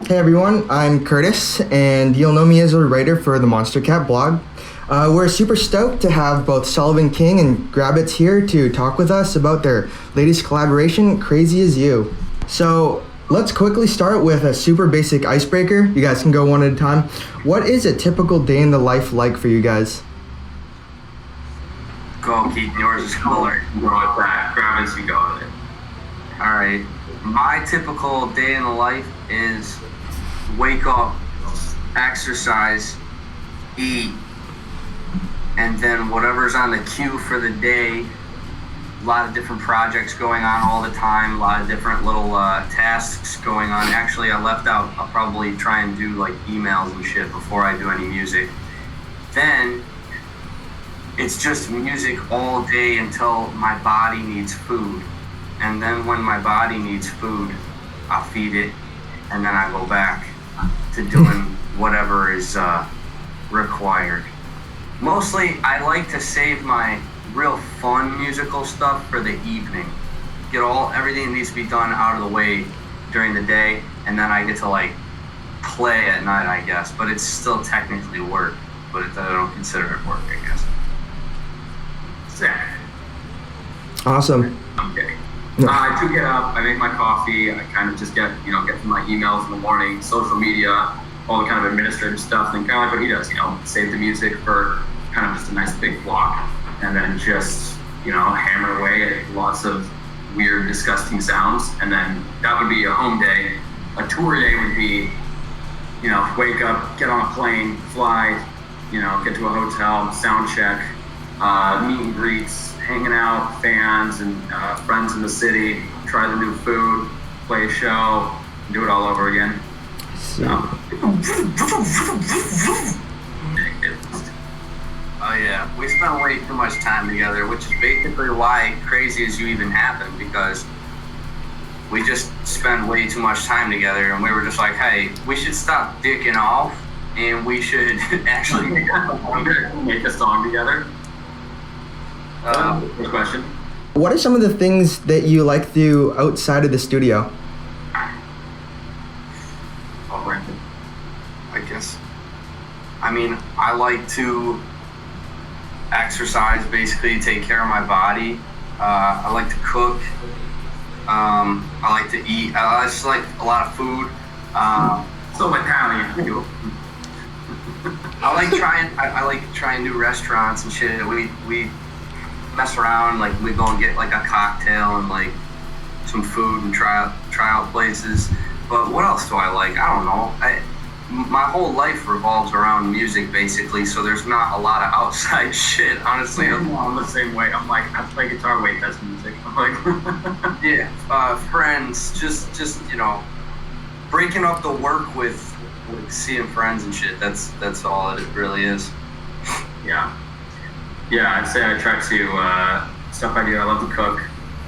Hey everyone, I'm Curtis, and you'll know me as a writer for the Monstercat blog. We're super stoked to have both Sullivan King and Grabbitz here to talk with us about their latest collaboration, Crazy As You. So let's quickly start with a super basic icebreaker. You guys can go one at a time. What is a typical day in the life like for you guys? Go, Keith. Yours is cooler. Go with that. Grabbitz, you go with it. All right. My typical day in the life is wake up, exercise, eat, and then whatever's on the queue for the day. A lot of different projects going on all the time, a lot of different little tasks going on. Actually, I left out, I'll probably try and do like emails and shit before I do any music. Then it's just music all day until my body needs food. And then when my body needs food, I feed it, and then I go back to doing whatever is required. Mostly, I like to save my real fun musical stuff for the evening. Get everything that needs to be done out of the way during the day, and then I get to like play at night, I guess. But it's still technically work, but I don't consider it work, I guess. Zach. Awesome. I'm kidding. I do get up, I make my coffee, I kind of just get through my emails in the morning, social media, all the kind of administrative stuff, and kind of like what he does, save the music for kind of just a nice big block, and then just, hammer away at lots of weird, disgusting sounds, and then that would be a home day. A tour day would be, wake up, get on a plane, fly, get to a hotel, sound check, meet and greets, hanging out, fans and friends in the city, try the new food, play a show, do it all over again. Oh yeah, we spent way too much time together, which is basically why Crazy As You even happened, because we just spend way too much time together, and we were just like, hey, we should stop dicking off, and we should actually make a song together. First question. What are some of the things that you like to do outside of the studio? I guess. I mean, I like to exercise, basically take care of my body. I like to cook. I like to eat. I just like a lot of food. So Italian. I like trying new restaurants and shit. We mess around, like we go and get like a cocktail and like some food and try out places. But what else do I like? I don't know. My whole life revolves around music basically, so there's not a lot of outside shit, honestly. I'm the same way. I'm like, I play guitar, wait, that's music. I'm like yeah, friends, just breaking up the work with seeing friends and shit. That's all it really is. Yeah, I'd say I try to, stuff I do, I love to cook,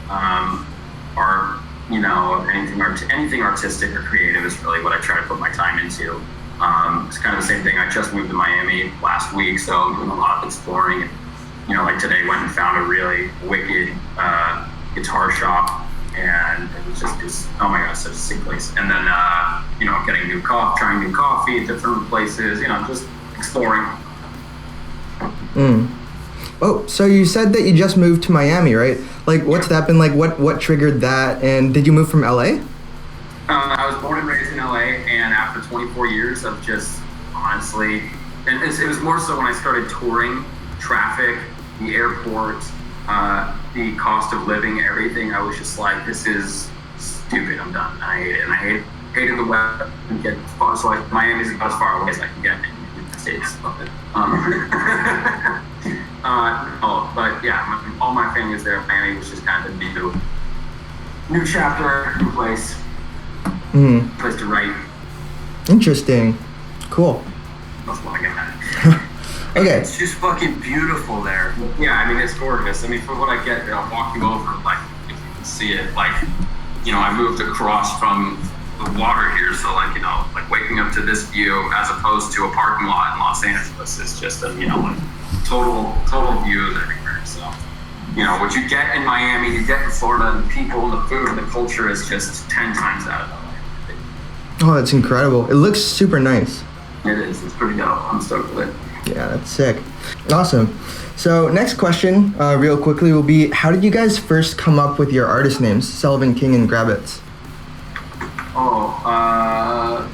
art, anything artistic or creative is really what I try to put my time into. It's kind of the same thing. I just moved to Miami last week, so I'm doing a lot of exploring. Like today went and found a really wicked guitar shop, and it was just oh my god, such a sick place. And then, getting trying new coffee at different places, just exploring. Oh, so you said that you just moved to Miami, right? Like, what's that been like? What triggered that? And did you move from LA? I was born and raised in LA, and after 24 years of just honestly, and it was more so when I started touring, traffic, the airport, the cost of living, everything. I was just like, this is stupid. I'm done. I hate it, and I hated the weather. And get far, so like Miami's about as far away as I can get in the States. But yeah, all my family is there. Miami was just kind of a new chapter, new place, place to write. Interesting, cool. That's what I get at. Okay. It's just fucking beautiful there. Yeah, I mean it's gorgeous. I mean for what I get, I'll walk you over, like if you can see it. Like, I moved across from the water here, so like waking up to this view as opposed to a parking lot in Los Angeles is just a total views everywhere. So, what you get in Miami, you get in Florida, and the people and the food and the culture is just 10 times out of LA. Oh, that's incredible. It looks super nice. It is. It's pretty dope. I'm stoked with it. Yeah, that's sick. Awesome. So next question, real quickly, will be, how did you guys first come up with your artist names, Sullivan, King, and Grabbitz?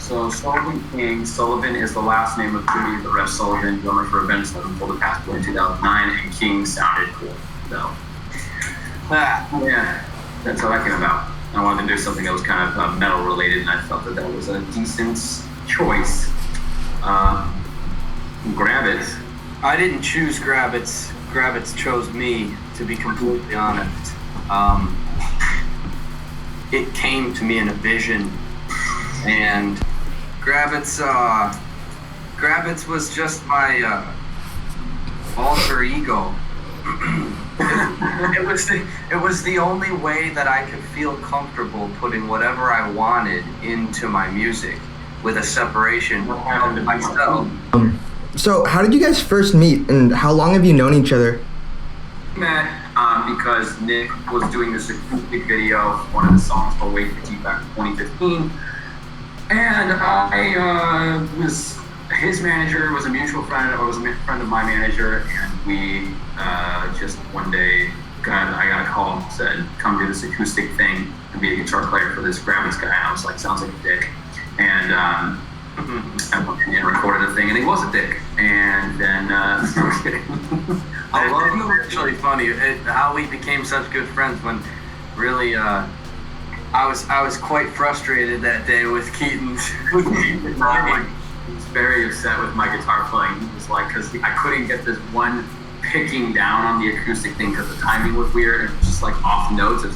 So Sullivan King. Sullivan is the last name of Jimmy the Rest Sullivan, drummer for Event Sevenfold, passed away in 2009, and King sounded cool. So, yeah, that's how that came about. I wanted to do something that was kind of metal related, and I felt that that was a decent choice. Grabbitz. I didn't choose Grabbitz. Grabbitz chose me, to be completely honest. It came to me in a vision, and Grabbitz was just my alter ego. It was the only way that I could feel comfortable putting whatever I wanted into my music, with a separation of myself. So how did you guys first meet, and how long have you known each other? We met because Nick was doing this acoustic video for one of the songs called Wait for Tea back in 2015. And I was his manager, was a mutual friend, or was a friend of my manager, and we just one day I got a call and said, come do this acoustic thing and be a guitar player for this Grabbitz guy. And I was like, sounds like a dick. And I went in and recorded a thing, and he was a dick. And then, It's actually funny how we became such good friends when really I was quite frustrated that day with Keaton. He was very upset with my guitar playing. He was like, because I couldn't get this one picking down on the acoustic thing because the timing was weird and it was just like off notes. It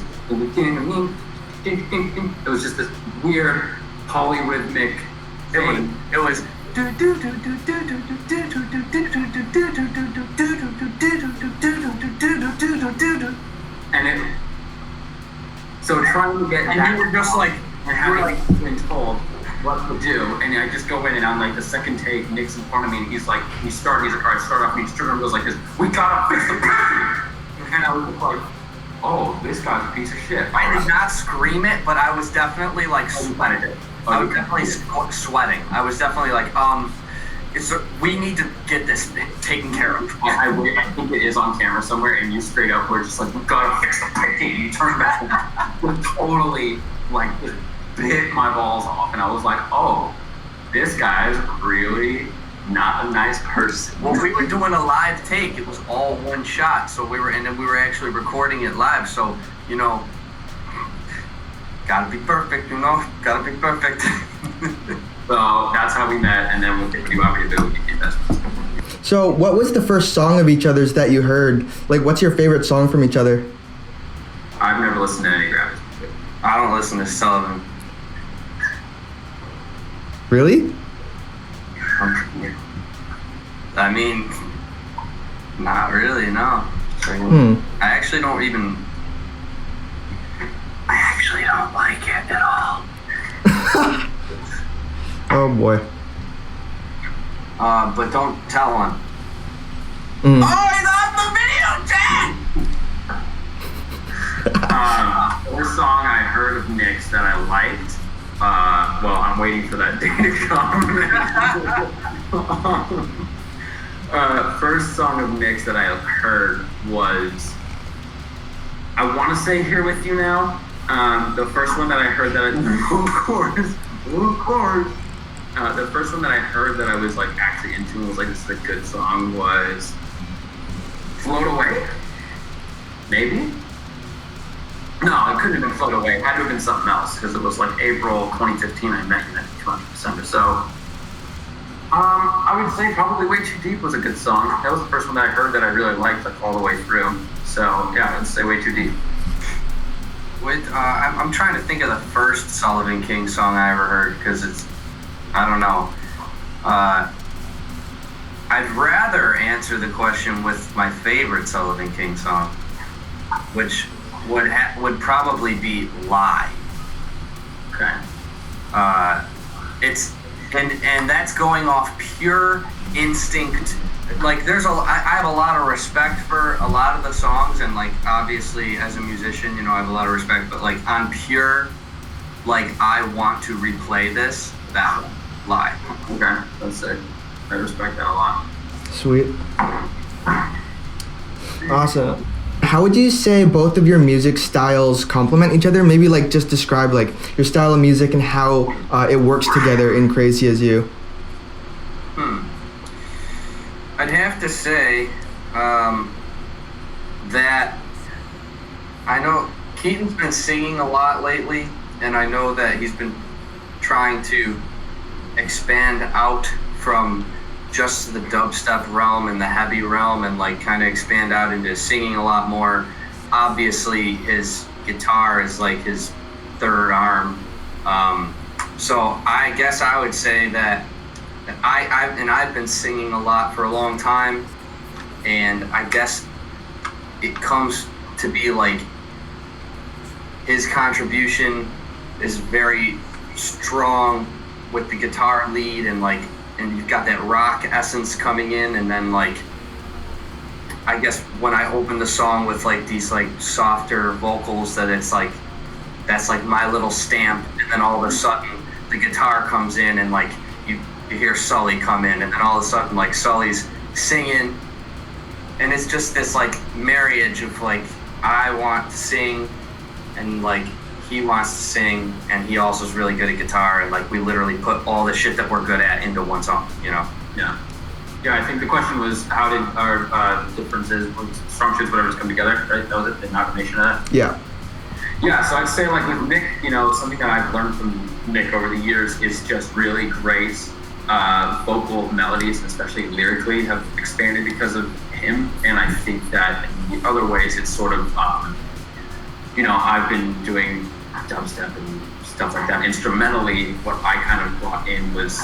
was just this weird polyrhythmic thing. It was. And so trying to get, and you were just like, and having been told what to do, and I just go in and on like the second take, Nick's in front of me, and he's like, he's like, all right, start off, and each drummer goes like this, we gotta fix the picture. And I was like, oh, this guy's a piece of shit. I did not scream it, but I was definitely like, I was definitely sweating. I was definitely like, we need to get this taken care of. I think it is on camera somewhere, and you straight up were just like, we gotta fix the picture. And you turn back and totally like just bit my balls off, and I was like, oh, this guy's really not a nice person. Well, we were doing a live take. It was all one shot, so we were actually recording it live. So gotta be perfect, gotta be perfect. So that's how we met, and then we'll get you out here to became best friends. So what was the first song of each other's that you heard? Like, what's your favorite song from each other? I've never listened to any Grabbitz. I don't listen to Sullivan. Really? I mean, not really, no. I actually don't like it at all. Oh boy. But don't tell him. Oh, he's on the video chat! The first song I heard of Nick's that I liked, I'm waiting for that day to come. First song of Nick's that I heard was, I want to say Here With You Now. The first one that I heard that of course. The first one that I heard that I was like actually into and was like, this is a good song was Float Away. Maybe? No, it couldn't have been Float Away. It had to have been something else because it was like April 2015 I met you, and then December. So I would say probably Way Too Deep was a good song. That was the first one that I heard that I really liked like all the way through. So yeah, I'd say Way Too Deep. I'm trying to think of the first Sullivan King song I ever heard because it's, I don't know. I'd rather answer the question with my favorite Sullivan King song, which would probably be Lie. Okay. It's and that's going off pure instinct. Like I have a lot of respect for a lot of the songs, and like obviously as a musician, I have a lot of respect, but like on pure like I want to replay this that live. Okay, that's sick. I respect that a lot. Sweet. Awesome. How would you say both of your music styles complement each other? Maybe like just describe like your style of music and how it works together in Crazy As You. I'd have to say that I know Keaton's been singing a lot lately, and I know that he's been trying to expand out from just the dubstep realm and the heavy realm and like kind of expand out into singing a lot more. Obviously his guitar is like his third arm. So I guess I would say that I've been singing a lot for a long time, and I guess it comes to be like his contribution is very strong with the guitar lead, and you've got that rock essence coming in, and then like I guess when I open the song with like these like softer vocals, that it's like that's like my little stamp, and then all of a sudden the guitar comes in, and like you hear Sully come in, and then all of a sudden like Sully's singing, and it's just this like marriage of like I want to sing, and like he wants to sing, and he also is really good at guitar, and like we literally put all the shit that we're good at into one song, you know? Yeah. Yeah, I think the question was how did our differences, strong suits, whatever's come together, right? That was it, the amalgamation of that? Yeah. Yeah, so I'd say like with Nick, you know, something that I've learned from Nick over the years is just really great vocal melodies, especially lyrically, have expanded because of him. And I think that in other ways it's sort of, you know, I've been doing dubstep and stuff like that. Instrumentally, what I kind of brought in was,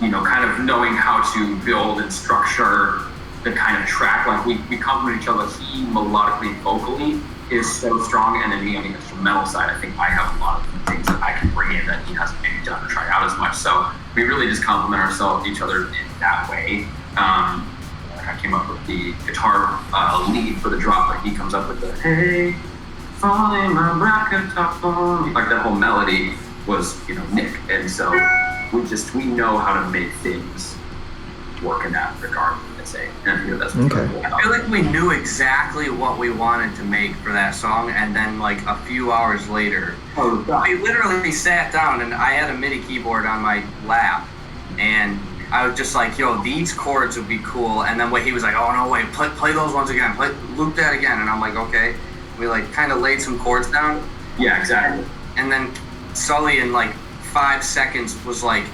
you know, kind of knowing how to build and structure the kind of track. Like we complement each other. He melodically, vocally is so strong, and then me on the instrumental side, I think I have a lot of things that I can bring in that he hasn't maybe done or tried out as much. So we really just complement ourselves, each other in that way. I came up with the guitar lead for the drop, like he comes up with the hey, falling my bracket top on, like that whole melody was, you know, Nick, and so we know how to make things work in that regard. I'd say, and you know, that's okay. I feel like we knew exactly what we wanted to make for that song, and then like a few hours later, we literally sat down, and I had a MIDI keyboard on my lap, and I was just like, yo, these chords would be cool. And then he was like, oh no, wait, play those ones again, loop that again. And I'm like, okay. We like kind of laid some chords down. Yeah, exactly. And then Sully in like 5 seconds was like,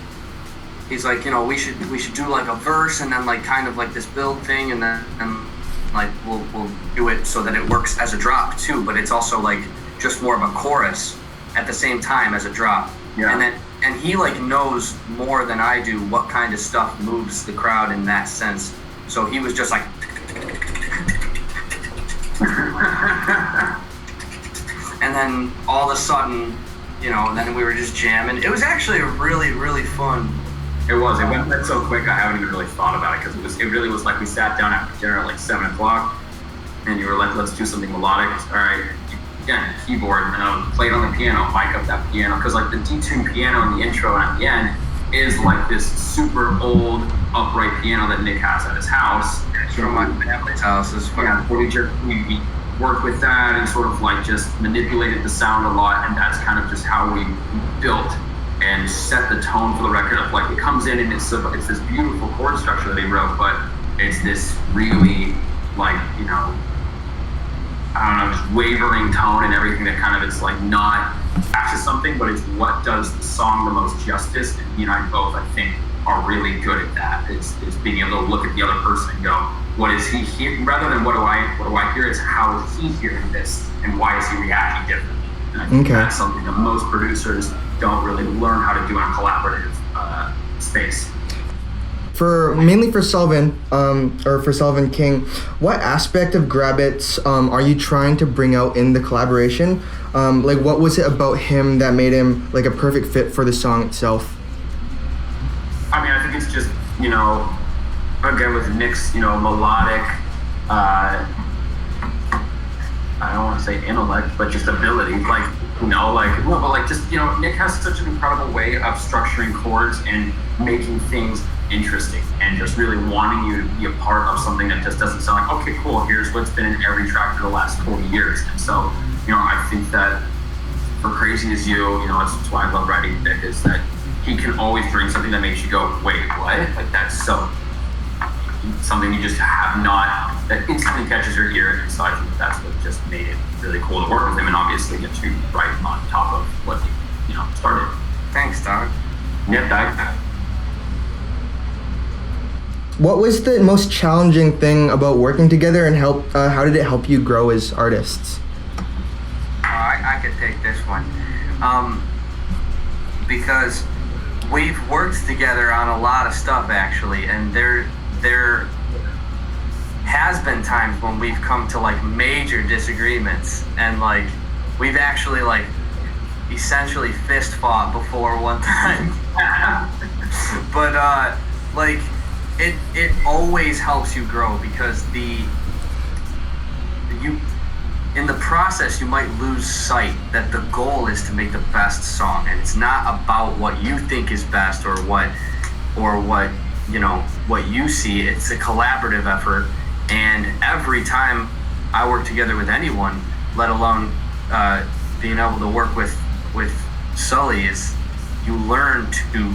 he's like, you know, we should do like a verse, and then like kind of like this build thing, and then like we'll do it so that it works as a drop too, but it's also like just more of a chorus at the same time as a drop. Yeah. And he like knows more than I do what kind of stuff moves the crowd in that sense. So he was just like and then all of a sudden, you know, and then we were just jamming. It was actually really, really fun. It was. It went so quick. I haven't even really thought about it, because it really was like we sat down after dinner at like 7:00, and you were like, "Let's do something melodic." All right, again, keyboard, and I would play it on the piano, mic up that piano, because like the detuned piano in the intro and at the end is like this super old upright piano that Nick has at his house. It's from my family's house. It's Yeah, we worked with that and sort of like just manipulated the sound a lot, and that's kind of just how we built and set the tone for the record. Of like, it comes in and it's this beautiful chord structure that he wrote, but it's this really like, you know, I don't know, just wavering tone and everything that kind of is like not attached to something, but it's what does the song the most justice. And he and I both, I think, are really good at that. Is being able to look at the other person and go, what is he hearing? Rather than what do I hear, it's how is he hearing this and why is he reacting differently? And I think that's something that most producers don't really learn how to do in a collaborative space. Mainly for Sullivan, or for Sullivan King, what aspect of Grabbitz are you trying to bring out in the collaboration? Like, what was it about him that made him like a perfect fit for the song itself? I mean, I think it's just, you know, again with Nick's, you know, melodic, I don't want to say intellect, but just ability. Like, no, but like just, Nick has such an incredible way of structuring chords and making things interesting and just really wanting you to be a part of something that just doesn't sound like, okay, cool, here's what's been in every track for the last 40 years. And so, I think that for Crazy As You, that's why I love writing Nick, is that he can always bring something that makes you go, wait, what? Like, that's so something you just have not, that instantly catches your ear. And so I think that's what just made it really cool to work with him, and obviously get to write on top of what he, started. Thanks, Doc. Yeah, Doc. What was the most challenging thing about working together, and how did it help you grow as artists? I could take this one. Because we've worked together on a lot of stuff, actually, and there has been times when we've come to like major disagreements, and like we've actually like essentially fist fought before one time. But like it always helps you grow, because in the process you might lose sight that the goal is to make the best song, and it's not about what you think is best or what what you see. It's a collaborative effort, and every time I work together with anyone, let alone being able to work with Sully, is you learn to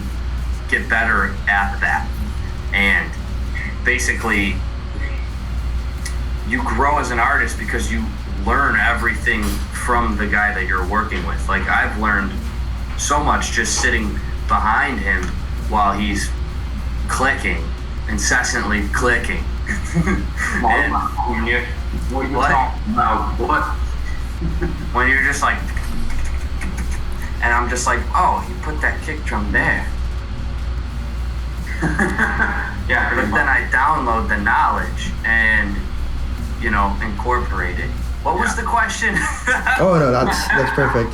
get better at that, and basically you grow as an artist because you learn everything from the guy that you're working with. Like, I've learned so much just sitting behind him while he's clicking, incessantly clicking. And what are you talking about? What? When you're just like, and I'm just like, oh, you put that kick drum there. Yeah, but then I download the knowledge and incorporate it. What was the question? Oh no, that's perfect.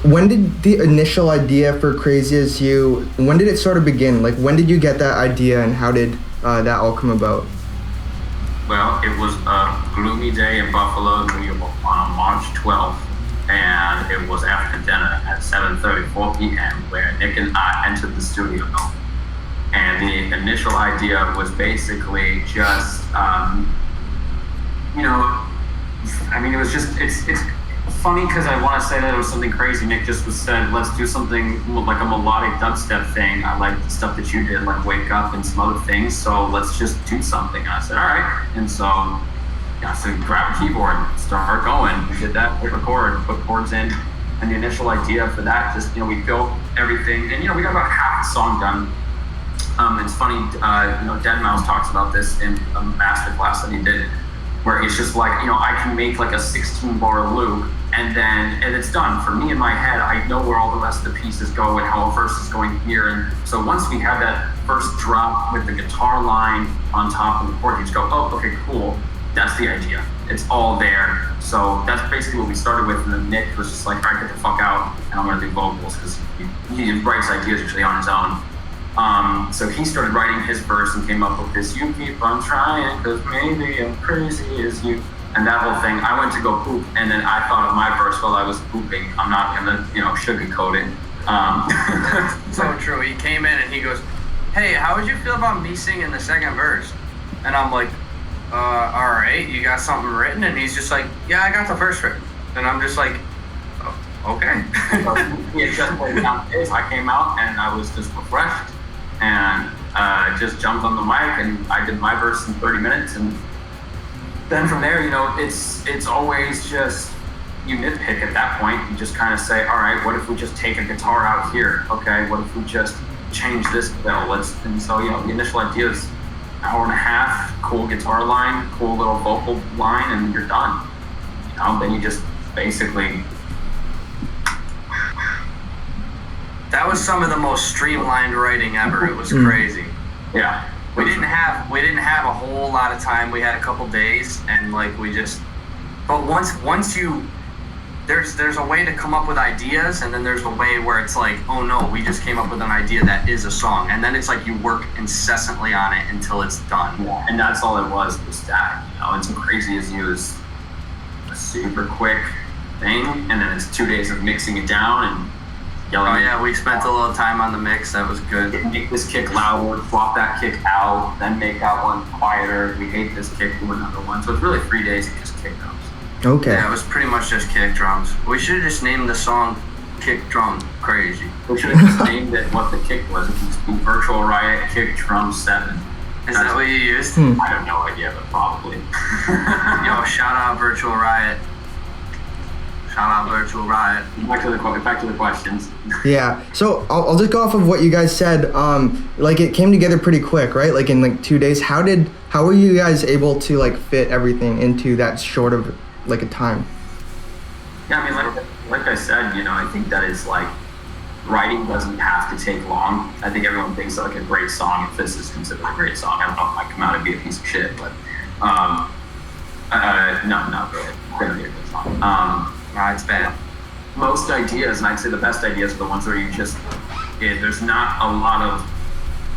When did the initial idea for Crazy As You, when did it sort of begin? Like, when did you get that idea, and how did that all come about? Well, it was a gloomy day in Buffalo, New York on March 12th, and it was after dinner at 7:34 p.m. where Nick and I entered the studio. And the initial idea was basically just, it was just, it's funny because I want to say that it was something crazy. Nick just said, let's do something like a melodic dubstep thing. I like the stuff that you did, like Wake Up and some other things, so let's just do something. And I said, all right. And so I said, grab a keyboard, start going. We did that, hit record, put chords in. And the initial idea for that, just, we built everything. And, we got about half the song done. It's funny, Deadmau5 talks about this in a masterclass that he did, where it's just like, I can make like a 16-bar loop, and it's done. For me in my head, I know where all the rest of the pieces go and how a verse is going here. And so once we have that first drop with the guitar line on top of the chord, you just go, oh, okay, cool. That's the idea. It's all there. So that's basically what we started with. And then Nick was just like, all right, get the fuck out, and I'm going to do vocals, because he writes ideas usually on his own. So he started writing his verse and came up with this, you keep on trying, because maybe I'm crazy as you, and that whole thing. I went to go poop, and then I thought of my verse while I was pooping. I'm not gonna, sugarcoat it. So true. He came in and he goes, hey, how would you feel about me singing the second verse? And I'm like, all right, you got something written? And he's just like, yeah, I got the verse written. And I'm just like, oh, okay. He had just played down his. I came out and I was just refreshed, and just jumped on the mic and I did my verse in 30 minutes. And then from there, it's always just, you nitpick at that point. You just kind of say, all right, what if we just take a guitar out here? Okay, what if we just change this bell? And so, the initial idea is hour and a half, cool guitar line, cool little vocal line, and you're done. Then you just basically. That was some of the most streamlined writing ever. It was crazy. Yeah. We didn't have a whole lot of time. We had a couple days, and like but once you, there's a way to come up with ideas, and then there's a way where it's like, oh no, we just came up with an idea that is a song, and then it's like you work incessantly on it until it's done. Yeah. And that's all it was that. And so Crazy As You is a super quick thing, and then it's 2 days of mixing it down and yelling. Oh yeah, we spent a little time on the mix. That was good. Make this kick louder, swap that kick out, then make that one quieter. We hate this kick, do another one. So it's really 3 days of just kick drums. Okay. Yeah, it was pretty much just kick drums. We should have just named the song Kick Drum Crazy. We should have just named it what the kick was. It used to be Virtual Riot Kick Drum 7. Is that what you used? I have no idea, but probably. Yo, shout out Virtual Riot. Shout out Virtual Riot. Back to the questions. Yeah. So I'll just go off of what you guys said. Like it came together pretty quick, right? Like in like 2 days. How were you guys able to like fit everything into that short of like a time? Yeah, I mean, like I said, you know, I think that it's like writing doesn't have to take long. I think everyone thinks that like a great song, if this is considered a great song, I don't know if it might come out and be a piece of shit, but no, not really. It's gonna be a good song. Nah, it's bad. Most ideas, and I'd say the best ideas are the ones where you just, there's not a lot of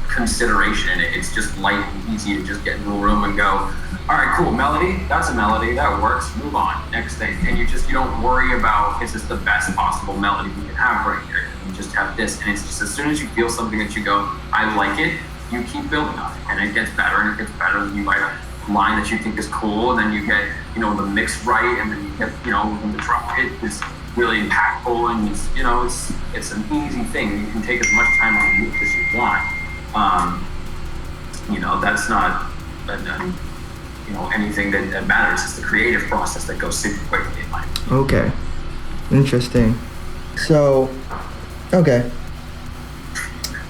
consideration in it. It's just light and easy to just get into a room and go, all right, cool, melody, that's a melody, that works, move on, next thing. And you don't worry about, is this the best possible melody we can have right here? You just have this, and it's just as soon as you feel something that you go, I like it, you keep building on it, and it gets better, and it gets better, and you write a line that you think is cool, and then you get, you know, the mix right, and then you get, you know, when the drum hit is really impactful, and it's an easy thing. You can take as much time on the mix as you want. You know, that's not you know, anything that matters. It's the creative process that goes super quickly in my opinion. Okay. Interesting. So, okay.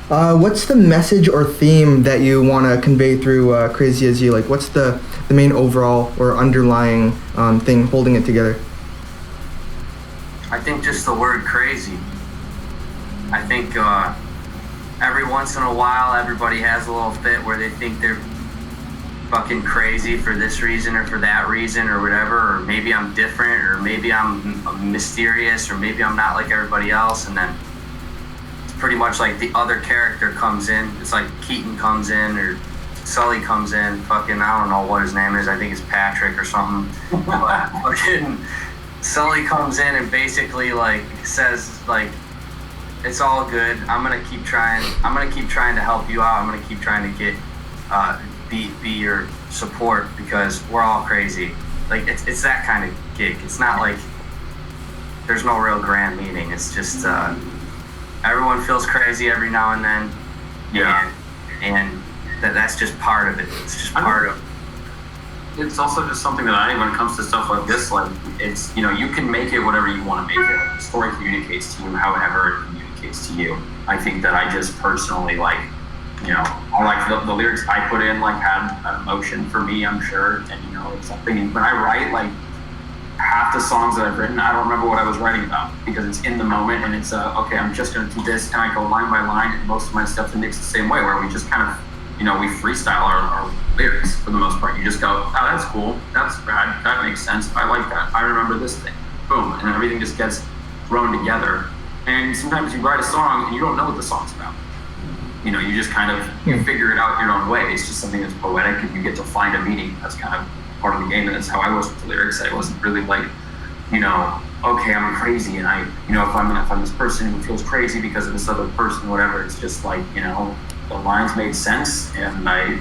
What's the message or theme that you want to convey through Crazy As You? Like, what's the main overall or underlying thing holding it together? I think just the word crazy. I think every once in a while, everybody has a little fit where they think they're fucking crazy for this reason or for that reason or whatever, or maybe I'm different, or maybe I'm mysterious, or maybe I'm not like everybody else, and then it's pretty much like the other character comes in. It's like Keaton comes in, or Sully comes in, fucking, I don't know what his name is, I think it's Patrick or something, but fucking Sully comes in and basically like says like, it's all good, I'm gonna keep trying to help you out, I'm gonna keep trying to get be your support because we're all crazy. Like it's that kind of gig. It's not like there's no real grand meaning. It's just everyone feels crazy every now and then. Yeah. And that's just part of it. It's just part of. It's also just something that when it comes to stuff like this, like it's, you know, you can make it whatever you want to make it. The story communicates to you however it communicates to you. I think that I just personally like, you know, I like the lyrics I put in like had an emotion for me, I'm sure, and you know, it's something. When I write, like half the songs that I've written, I don't remember what I was writing about because it's in the moment and it's okay, I'm just gonna do this, and I go line by line, and most of my stuff Nick's the same way, where we just kind of, you know, we freestyle our lyrics for the most part. You just go, oh, that's cool, that's rad, that makes sense, I like that, I remember this thing, boom, and then everything just gets thrown together. And sometimes you write a song and you don't know what the song's about. You know, you just kind of, you figure it out your own way. It's just something that's poetic and you get to find a meaning. That's kind of part of the game, and that's how I was with the lyrics. I wasn't really like, you know, okay, I'm crazy, and I, you know, if I'm this person who feels crazy because of this other person, whatever, it's just like, you know, the lines made sense and I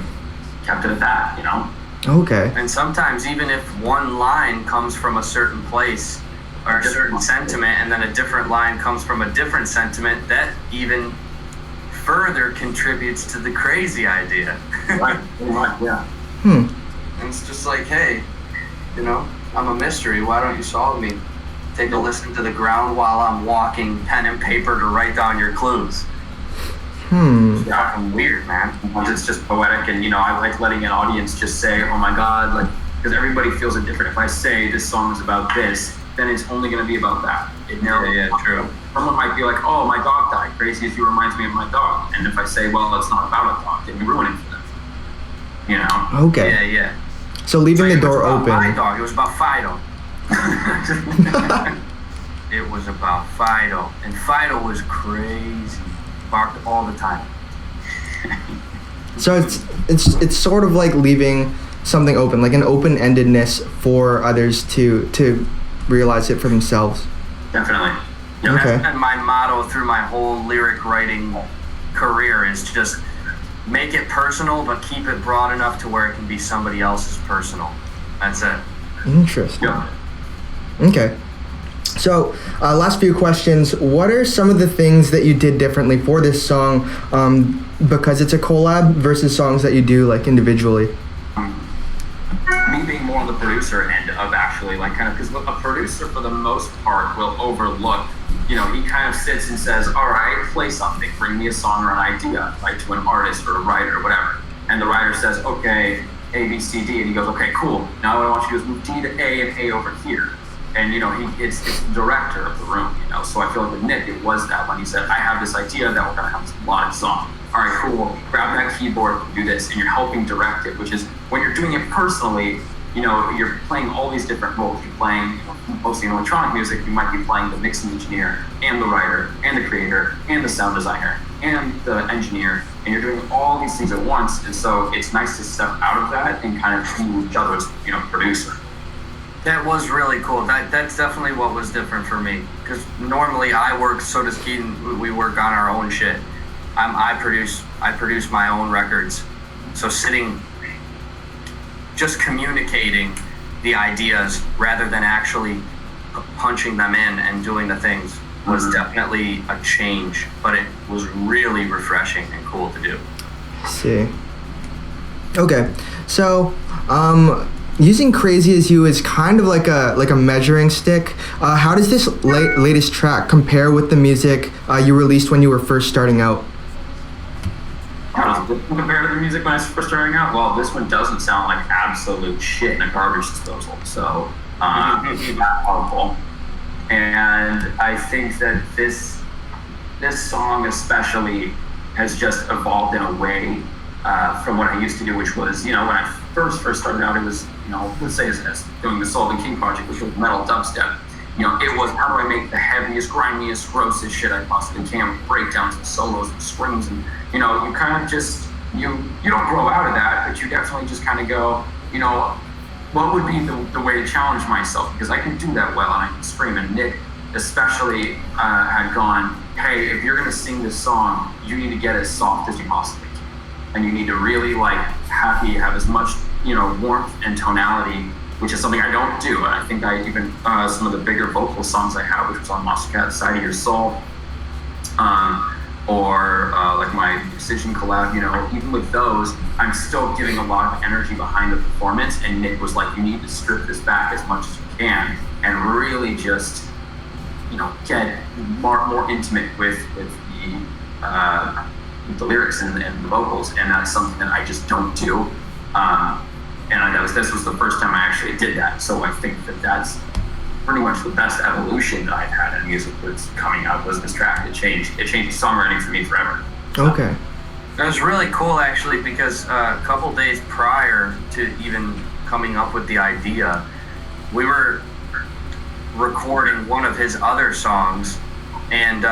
kept it at that, you know? Okay. And sometimes even if one line comes from a certain place or a certain sentiment, and then a different line comes from a different sentiment, that even further contributes to the crazy idea. Right, yeah. And it's just like, hey, you know, I'm a mystery, why don't you solve me? Take a listen to the ground while I'm walking, pen and paper to write down your clues. It's fucking weird, man. It's just poetic, and you know, I like letting an audience just say, oh my god, like, because everybody feels it different. If I say this song is about this, then it's only going to be about that. Yeah, true. Someone might be like, oh, my dog died. Crazy As You reminds me of my dog. And if I say, well, it's not about a dog, then you ruin it for them. You know? Okay. Yeah. So leaving the door open. My dog. It was about Fido. It was about Fido, and Fido was crazy. Barked all the time. So it's sort of like leaving something open, like an open-endedness for others to realize it for themselves. Definitely. Yeah, Okay. that's been my motto through my whole lyric writing career, is just make it personal, but keep it broad enough to where it can be somebody else's personal. That's it. Interesting. Yeah. Okay. So, last few questions. What are some of the things that you did differently for this song, because it's a collab, versus songs that you do like individually? Me being more on the producer end of actually like kind of, because a producer for the most part will overlook, you know, he kind of sits and says, all right, play something, bring me a song or an idea, like to an artist or a writer or whatever. And the writer says, okay, A, B, C, D. And he goes, okay, cool. Now what I want you to do is move D to A and A over here. And, you know, it's the director of the room, you know. So I feel like with Nick, it was that when he said, I have this idea that we're going to have this live song. All right, cool. Grab that keyboard, do this. And you're helping direct it, which is when you're doing it personally, you know, you're playing all these different roles. You're playing, you know, mostly in electronic music, you might be playing the mixing engineer and the writer and the creator and the sound designer and the engineer. And you're doing all these things at once. And so it's nice to step out of that and kind of be each other's, you know, producer. That was really cool. That's definitely what was different for me. Because normally I work, so does Keaton, we work on our own shit. I produce my own records. So sitting, just communicating the ideas rather than actually punching them in and doing the things was definitely a change, but it was really refreshing and cool to do. I see. Okay. So, using Crazy As You is kind of like a measuring stick. How does this latest track compare with the music you released when you were first starting out? Compared to the music when I was first starting out, well, this one doesn't sound like absolute shit in a garbage disposal. So, it's powerful. And I think that this song especially has just evolved in a way from what I used to do, which was, you know, when I first started out, it was, you know, let's say as doing the Sullivan King project, which was metal dubstep. You know, it was how do I make the heaviest, grimiest, grossest shit I possibly can, breakdowns and solos and screams, and you know, you kind of just you don't grow out of that, but you definitely just kind of go, you know, what would be the way to challenge myself, because I can do that well and I can scream. And Nick especially had gone, hey, if you're gonna sing this song, you need to get as soft as you possibly can, and you need to really like have as much, you know, warmth and tonality, which is something I don't do. And I think I even some of the bigger vocal songs I have, which was on Monstercat, Side of Your Soul, or like my Precision collab, you know, even with those, I'm still giving a lot of energy behind the performance. And Nick was like, you need to strip this back as much as you can and really just, you know, get more intimate with the lyrics and the vocals. And that's something that I just don't do. And this was the first time I actually did that. So I think that that's pretty much the best evolution that I've had in music that's coming out was this track. It changed songwriting for me forever. Okay. It was really cool actually, because a couple days prior to even coming up with the idea, we were recording one of his other songs, and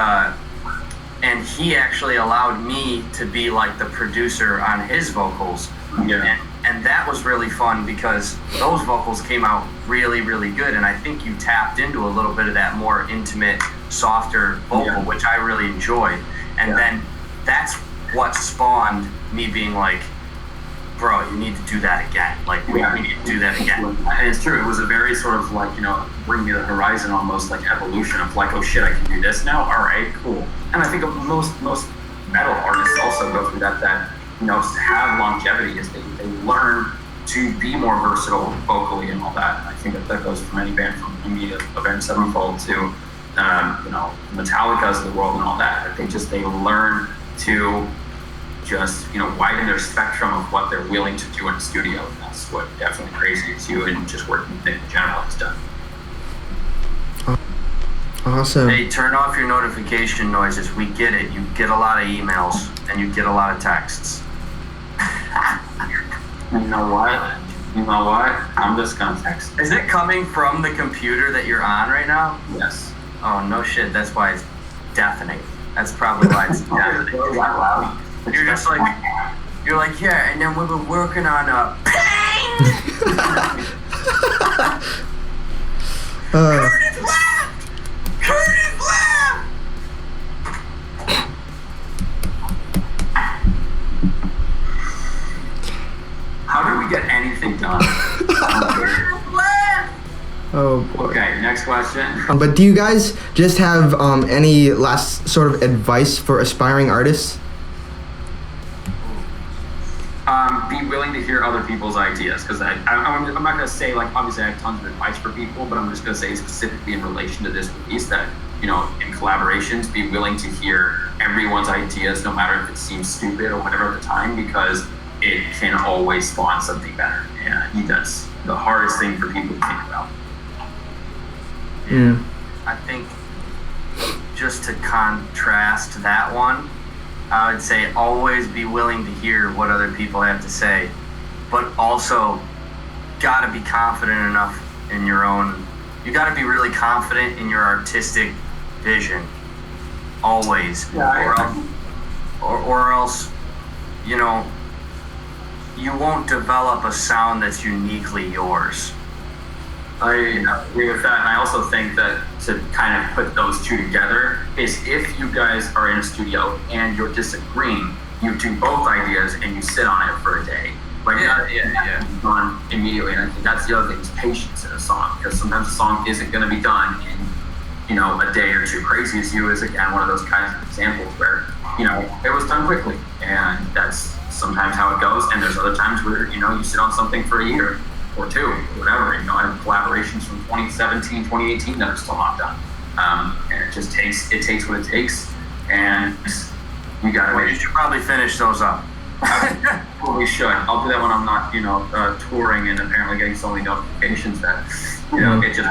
he actually allowed me to be like the producer on his vocals. Yeah. And that was really fun because those vocals came out really, really good. And I think you tapped into a little bit of that more intimate, softer vocal, which I really enjoyed. And then that's what spawned me being like, bro, you need to do that again. Like, we need to do that again. And it's true. It was a very sort of like, you know, bring me to the horizon, almost like evolution of like, oh shit, I can do this now. All right, cool. And I think most metal artists also go through that, you know, have longevity is they learn to be more versatile vocally and all that. And I think that goes from any band, from me, Avenged Sevenfold to, you know, Metallica's of the world and all that. They learn to just, you know, widen their spectrum of what they're willing to do in the studio. And that's what definitely Crazy As You and just working with Nick in general has done. Awesome. Hey, turn off your notification noises. We get it. You get a lot of emails and you get a lot of texts. You know what? I'm just gonna text. Is it coming from the computer that you're on right now? Yes. Oh, no shit. That's why it's deafening. That's probably why it's deafening. You're just like, yeah, and then we were working on a pain. Curtis left! Curtis left! How did we get anything done? Oh boy. Okay, next question. But do you guys just have any last sort of advice for aspiring artists? Be willing to hear other people's ideas, because I'm not going to say, like, obviously I have tons of advice for people, but I'm just going to say specifically in relation to this release that, you know, in collaborations, be willing to hear everyone's ideas, no matter if it seems stupid or whatever at the time, because it can always spawn something better. And that's the hardest thing for people to think about. Yeah. I think just to contrast that one, I would say always be willing to hear what other people have to say, but also gotta be confident enough in your own, you gotta be really confident in your artistic vision, always. Yeah, or else, you know, you won't develop a sound that's uniquely yours. I agree with that, and I also think that to kind of put those two together is if you guys are in a studio and you're disagreeing, you do both ideas and you sit on it for a day. Like done immediately, and I think that's the other thing is patience in a song, because sometimes a song isn't going to be done in, you know, a day or two. Crazy as You is again one of those kinds of examples where, you know, it was done quickly, and that's sometimes how it goes. And there's other times where, you know, you sit on something for a year or two, whatever. You know, I have collaborations from 2017, 2018 that are still not done. And it just takes what it takes, and you gotta You should probably finish those up. Probably should. I'll do that when I'm not, you know, touring and apparently getting so many notifications that, you know, it just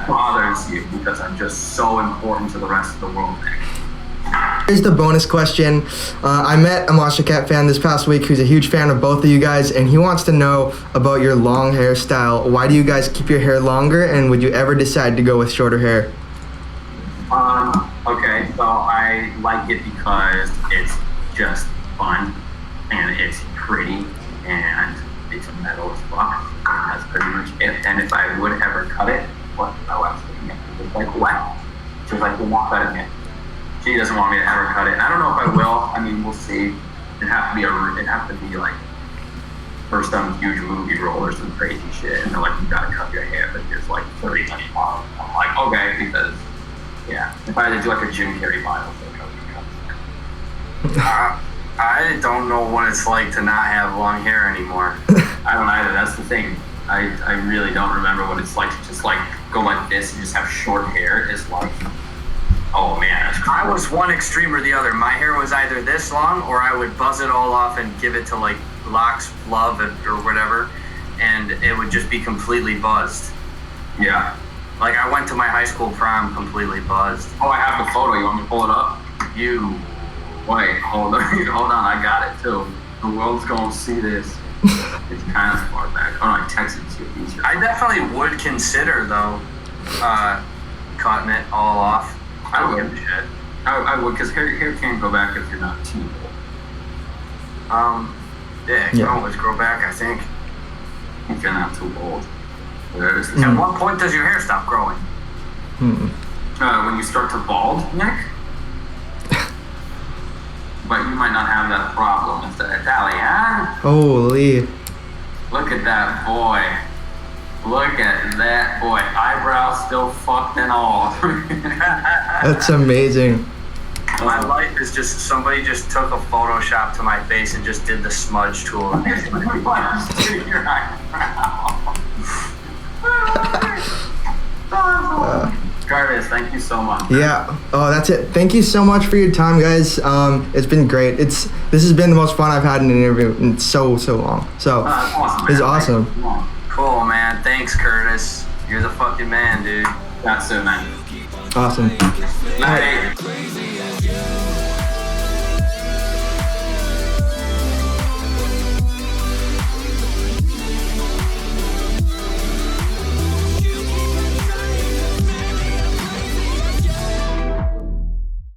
bothers you because I'm just so important to the rest of the world. Here's the bonus question. I met a Monstercat fan this past week who's a huge fan of both of you guys, and he wants to know about your long hairstyle. Why do you guys keep your hair longer, and would you ever decide to go with shorter hair? Okay, so I like it because it's just fun, and it's pretty, and it's metal as fuck. That's pretty much it. And if I would ever cut it, what my wife's looking at me just like, what? She's like, we're not cutting it. She doesn't want me to ever cut it. And I don't know if I will. I mean, we'll see. It'd have to be like for some huge movie role or some crazy shit. And they're like, you gotta cut your hair, but here's like 30 minutes long. I'm like, okay, because yeah. If I had to do like a Jim Carrey bio, I don't know what it's like to not have long hair anymore. I don't either. That's the thing. I really don't remember what it's like to just like go like this and just have short hair. It's like, oh man, that's crazy. I was one extreme or the other. My hair was either this long or I would buzz it all off and give it to like Locks Love or whatever, and it would just be completely buzzed. Yeah. Like I went to my high school prom completely buzzed. Oh, I have the photo. You want me to pull it up? Wait, hold on. Hold on. I got it too. The world's gonna see this. It's kind of far back. Oh, no, I texted it to you. Easier. I definitely would consider though, cutting it all off. I would. I would, because hair can't go back if you're not too old. Yeah, it can always grow back, I think. If you're not too old. At what point does your hair stop growing? When you start to bald, Nick. But you might not have that problem. It's the Italian. Holy. Look at that boy. Look at that boy. Eyebrows still fucked and all. That's amazing. My life is just, somebody just took a Photoshop to my face and just did the smudge tool. Curtis, thank you so much. Yeah. Oh, that's it. Thank you so much for your time, guys. It's been great. This has been the most fun I've had in an interview in so long. So awesome, it's awesome. Cool, man. Thanks, Curtis. You're the fucking man, dude. That's it, man. Awesome. Night.